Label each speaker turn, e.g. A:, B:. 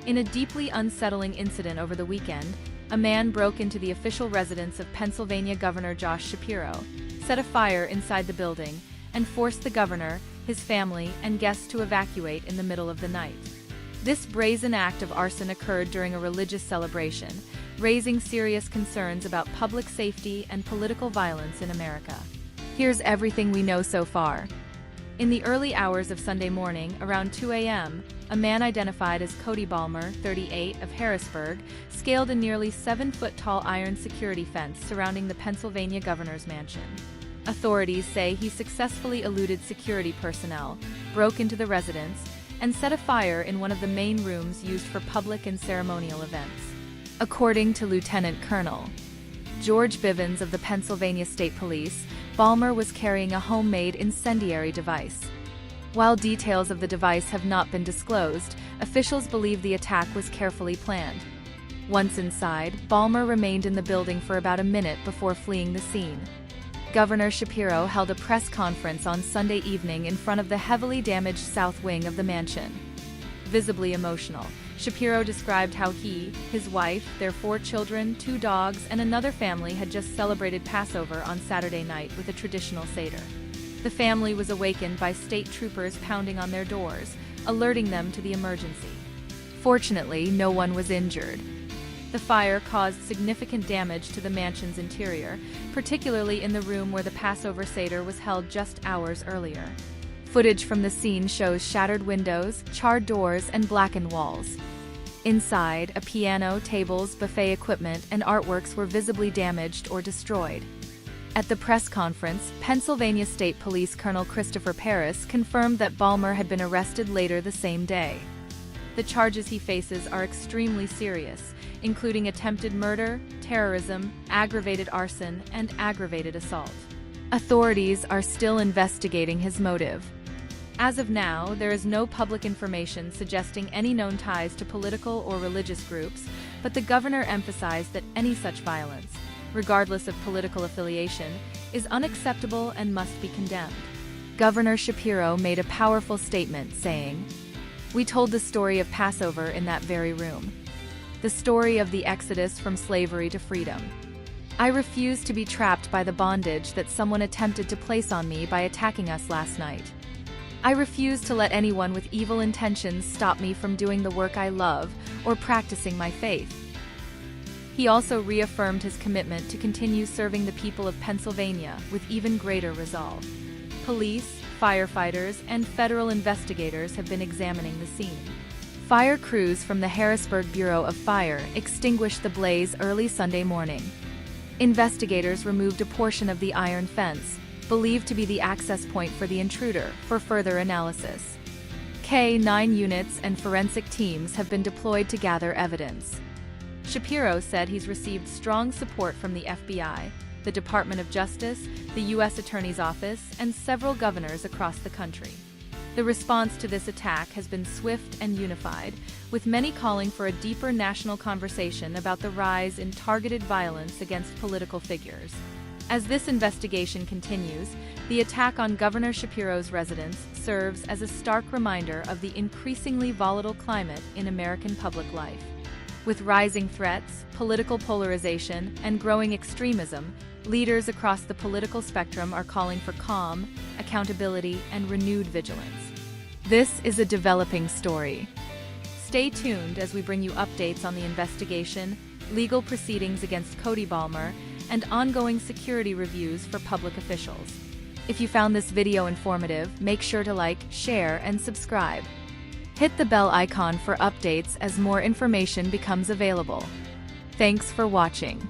A: In a deeply unsettling incident over the weekend, a man broke into the official residence of Pennsylvania Governor Josh Shapiro, set a fire inside the building, and forced the governor, his family, and guests to evacuate in the middle of the night. This brazen act of arson occurred during a religious celebration, raising serious concerns about public safety and political violence in America. Here's everything we know so far. In the early hours of Sunday morning, around 2 a.m., a man identified as Cody Balmer, 38, of Harrisburg, scaled a nearly 7-foot-tall iron security fence surrounding the Pennsylvania governor's mansion. Authorities say he successfully eluded security personnel, broke into the residence, and set a fire in one of the main rooms used for public and ceremonial events. According to Lieutenant Colonel George Bivens of the Pennsylvania State Police, Balmer was carrying a homemade incendiary device. While details of the device have not been disclosed, officials believe the attack was carefully planned. Once inside, Balmer remained in the building for about a minute before fleeing the scene. Governor Shapiro held a press conference on Sunday evening in front of the heavily damaged south wing of the mansion. Visibly emotional, Shapiro described how he, his wife, their 4 children, 2 dogs, and another family had just celebrated Passover on Saturday night with a traditional Seder. The family was awakened by state troopers pounding on their doors, alerting them to the emergency. Fortunately, no one was injured. The fire caused significant damage to the mansion's interior, particularly in the room where the Passover Seder was held just hours earlier. Footage from the scene shows shattered windows, charred doors, and blackened walls. Inside, a piano, tables, buffet equipment, and artworks were visibly damaged or destroyed. At the press conference, Pennsylvania State Police Colonel Christopher Paris confirmed that Balmer had been arrested later the same day. The charges he faces are extremely serious, including attempted murder, terrorism, aggravated arson, and aggravated assault. Authorities are still investigating his motive. As of now, there is no public information suggesting any known ties to political or religious groups, but the governor emphasized that any such violence, regardless of political affiliation, is unacceptable and must be condemned. Governor Shapiro made a powerful statement saying, "We told the story of Passover in that very room. The story of the exodus from slavery to freedom. I refuse to be trapped by the bondage that someone attempted to place on me by attacking us last night. I refuse to let anyone with evil intentions stop me from doing the work I love or practicing my faith." He also reaffirmed his commitment to continue serving the people of Pennsylvania with even greater resolve. Police, firefighters, and federal investigators have been examining the scene. Fire crews from the Harrisburg Bureau of Fire extinguished the blaze early Sunday morning. Investigators removed a portion of the iron fence, believed to be the access point for the intruder, for further analysis. K-9 units and forensic teams have been deployed to gather evidence. Shapiro said he's received strong support from the FBI, the Department of Justice, the U.S. Attorney's Office, and several governors across the country. The response to this attack has been swift and unified, with many calling for a deeper national conversation about the rise in targeted violence against political figures. As this investigation continues, the attack on Governor Shapiro's residence serves as a stark reminder of the increasingly volatile climate in American public life. With rising threats, political polarization, and growing extremism, leaders across the political spectrum are calling for calm, accountability, and renewed vigilance. This is a developing story. Stay tuned as we bring you updates on the investigation, legal proceedings against Cody Balmer, and ongoing security reviews for public officials. If you found this video informative, make sure to like, share, and subscribe. Hit the bell icon for updates as more information becomes available. Thanks for watching.